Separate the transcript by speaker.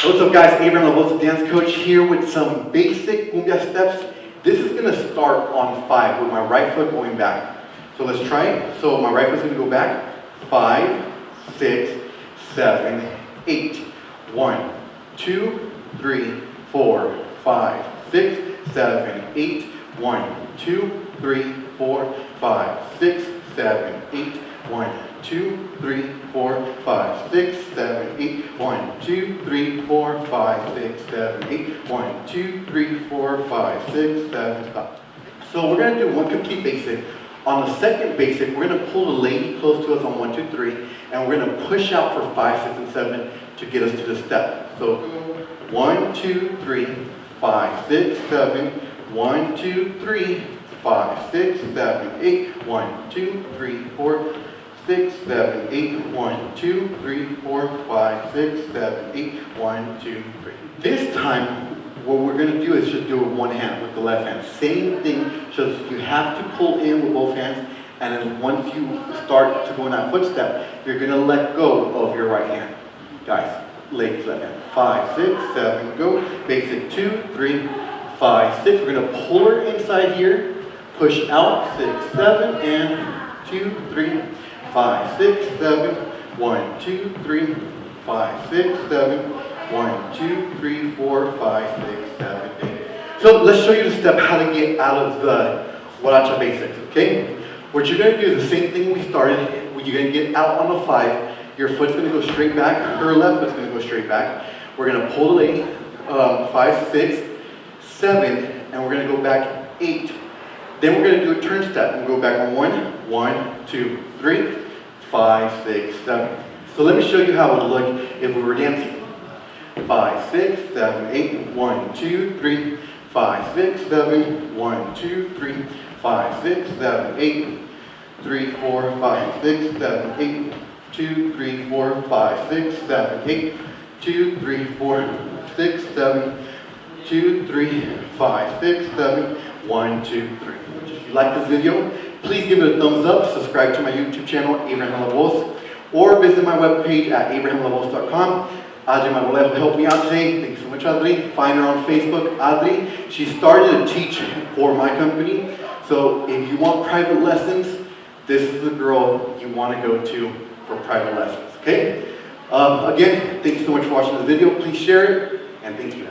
Speaker 1: What's up guys, Abraham Lavosa, dance coach here with some basic cumbia steps. This is going to start on 5 with my right foot going back. So let's try it. So my right foot's going to go back. 5, 6, 7, 8. 1, 2, 3, 4, 5, 6, 7, 8. 1, 2, 3, 4, 5, 6, 7, 8. 1, 2, 3, 4, 5, 6, 7, 8. 1, 2, 3, 4, 5, 6, 7, 8. 1, 2, 3, 4, 5, 6, 7, 8. So we're going to do one complete basic. On the second basic, we're going to pull the lady close to us on 1, 2, 3, and we're going to push out for 5, 6, and 7 to get us to the step. So 1, 2, 3, 5, 6, 7. 1, 2, 3, 5, 6, 7, 8. 1, 2, 3, 4, 6, 7, 8. 1, 2, 3, 4, 5, 6, 7, 8. 1, 2, 3. This time, what we're going to do is just do it with one hand, with the left hand. Same thing, just you have to pull in with both hands, and then once you start to go in that footstep, you're going to let go of your right hand. Guys, ladies, left hand. 5, 6, 7, go. Basic 2, 3, 5, 6. We're going to pull her inside here, push out, 6, 7, and 2, 3, 5, 6, 7. 1, 2, 3, 5, 6, 7. 1, 2, 3, 4, 5, 6, 7, 8. So let's show you the step how to get out of the Huaracha basics, okay? What you're going to do is the same thing we started. You're going to get out on the 5. Your foot's going to go straight back. Her left foot's going to go straight back. We're going to pull the lady, 5, 6, 7, and we're going to go back 8. Then we're going to do a turn step. We'll go back on 1, 1, 2, 3, 5, 6, 7. So let me show you how it would look if we were dancing. 5, 6, 7, 8. 1, 2, 3, 5, 6, 7. 1, 2, 3, 5, 6, 7, 8. 3, 4, 5, 6, 7, 8. 2, 3, 4, 5, 6, 7, 8. 2, 3, 4, 6, 7. 2, 3, 5, 6, 7. 1, 2, 3. If you like this video, please give it a thumbs up. Subscribe to my YouTube channel, Abraham Lavos, or visit my webpage at abrahamlavos.com. Adri Manuel will help me out today. Thank you so much, Adri. Find her on Facebook, Adri. She started to teach for my company. So if you want private lessons, this is the girl you want to go to for private lessons, okay? Again, thank you so much for watching this video. Please share it, and thank you.